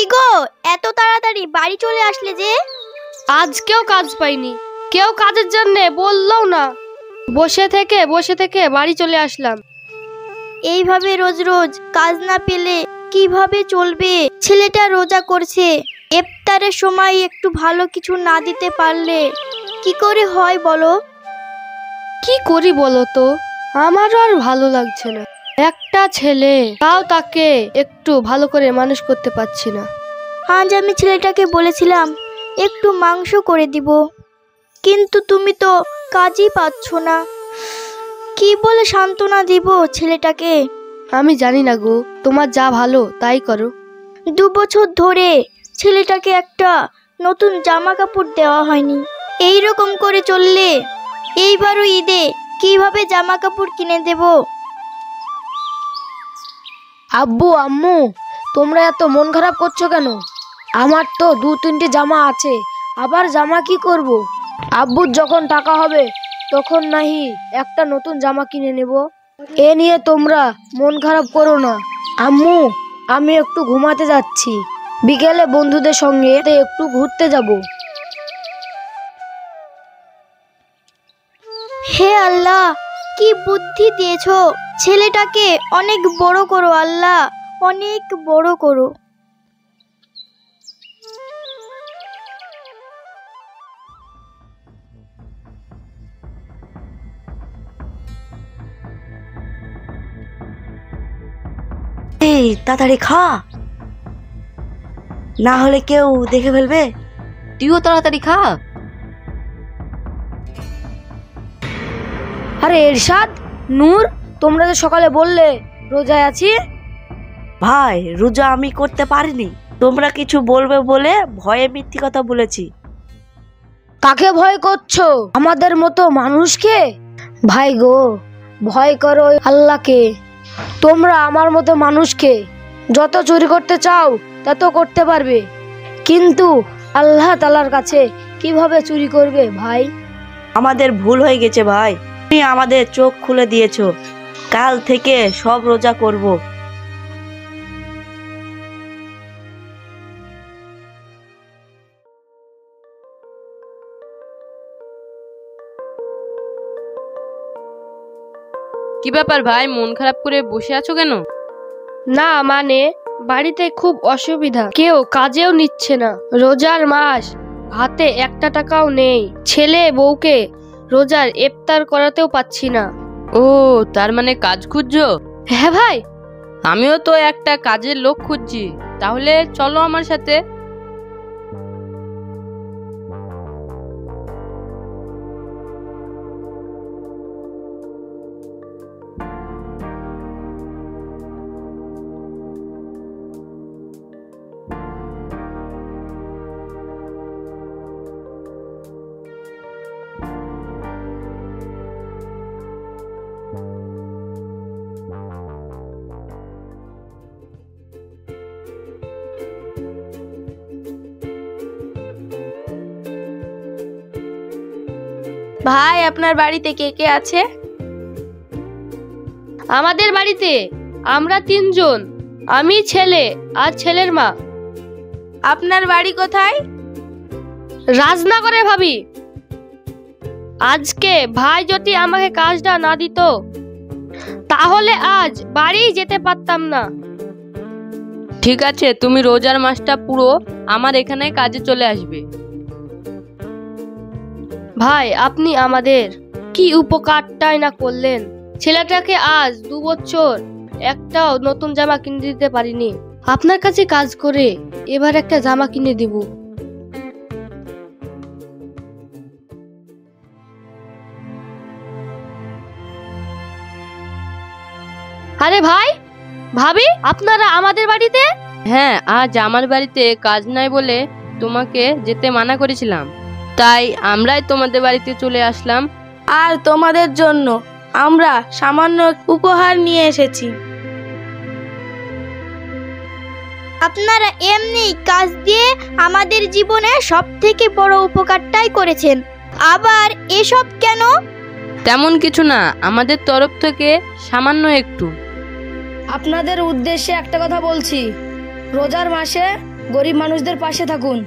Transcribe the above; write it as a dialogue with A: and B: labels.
A: কি গো, এত তাড়াতাড়ি বাড়ি চলে আসলে যে?
B: আজকেও কাজ পাইনি, কেউ কাজের জন্য বললো না, বসে থেকে বাড়ি চলে আসলাম।
A: এইভাবে রোজ রোজ কাজ না পেলে কিভাবে চলবে? ছেলেটা রোজা করছে, ইফতারের সময় একটু ভালো কিছু না দিতে পারলে কি করে হয় বলো?
B: কি করি বলো তো, আমারও আর ভালো লাগছে না। একটা ছেলে, তাও তাকে একটু ভালো করে মানুষ করতে পারছি না।
A: আজ আমি ছেলেটাকে বলেছিলাম একটু মাংস করে দিব, কিন্তু তুমি তো কাজই পাচ্ছ না। কি বলে সান্ত্বনা দিব ছেলেটাকে?
B: আমি জানি না গো, তোমার যা ভালো তাই করো।
A: 2 বছর ধরে ছেলেটাকে একটা নতুন জামা কাপড় দেওয়া হয়নি। এই রকম করে চললে এইবারও ঈদে কিভাবে জামা কাপড় কিনে দেব?
B: আব্বু আম্মু, তোমরা এত মন খারাপ করছো কেন? আমার তো 2-3টে জামা আছে, আবার জামা কি করব? আব্বুর যখন টাকা হবে তখন নাহি একটা নতুন জামা কিনে নেব। এ নিয়ে তোমরা মন খারাপ করো না। আম্মু, আমি একটু ঘুমাতে যাচ্ছি, বিকেলে বন্ধুদের সঙ্গে একটু ঘুরতে যাব।
A: হে আল্লাহ, কি বুদ্ধি দিয়েছো! ছেলেটাকে অনেক বড় করো আল্লাহ, অনেক বড় করো।
C: এই তাড়াতাড়ি খা, না হলে কেউ দেখে ফেলবে।
D: তুইও তাড়াতাড়ি খা।
B: আরে এরশাদ, নূর, তোমরা তো সকালে বললে রোজায় আছি।
C: ভাই, রোজা আমি করতে পারিনি, তোমরা কিছু বলবে বলে ভয়ে মিথ্যে কথা বলেছি।
B: কাকে ভয় করছো? আমাদের মতো মানুষকে? ভাই গো, ভয় করো আল্লাহকে। তোমরা আমার মতো মানুষকে যত চুরি করতে চাও তত করতে পারবে, কিন্তু আল্লাহ তাআলার কাছে কিভাবে চুরি করবে ভাই?
C: আমাদের ভুল হয়ে গেছে ভাই, তুমি আমাদের চোখ খুলে দিয়েছো। কাল থেকে সব রোজা করব।
D: কি ব্যাপার ভাই, মন খারাপ করে বসে আছো কেন?
B: না মানে, বাড়িতে খুব অসুবিধা, কেউ কাজেও নিচ্ছে না, রোজার মাস, হাতে একটা টাকাও নেই, ছেলে বউকে রোজার ইফতার করাতেও পাচ্ছি না।
D: ও, তার মানে কাজ খুঁজছো?
B: হ্যাঁ ভাই,
D: আমিও তো একটা কাজের লোক খুঁজছি, তাহলে চলো আমার সাথে।
A: ভাই, আপনার বাড়িতে কে কে আছে?
B: আমাদের বাড়িতে আমরা 3 জন, আমি, ছেলে আর ছেলের মা।
A: আপনার বাড়ি কোথায়?
B: রাজনগরে ভাবি। আজকে ভাই যদি আমাকে কাজটা না দিত তাহলে আজ বাড়ি যেতে পারতাম না।
D: ঠিক আছে, তুমি রোজার মাসটা পুরো আমার এখানে কাজে চলে আসবে।
B: ভাই, আপনি আমাদের কি উপকারটাই না করলেন। ছেলেটাকে আজ 2 বছর একটাও নতুন জামা কিনে দিতে পারিনি, আপনার কাছে কাজ করে এবার একটা জামা কিনে দিব। আরে ভাই, ভাবি, আপনারা আমাদের বাড়িতে?
D: হ্যাঁ, আজ আমার বাড়িতে কাজ নাই বলে তোমাকে যেতে মানা করেছিলাম, তাই আমরাই তোমাদের বাড়িতে চলে আসলাম।
A: আর তোমাদের জন্য আমরা সামান্য উপহার নিয়ে এসেছি। আপনারা এমনি কাজ দিয়ে আমাদের জীবনে সবথেকে বড় উপকারটাই করেছেন, আবার এসব কেন?
D: তেমন কিছু না, আমাদের তরফ থেকে সামান্য একটু।
B: আপনাদের উদ্দেশ্যে একটা কথা বলছি, রোজার মাসে গরিব মানুষদের পাশে থাকুন।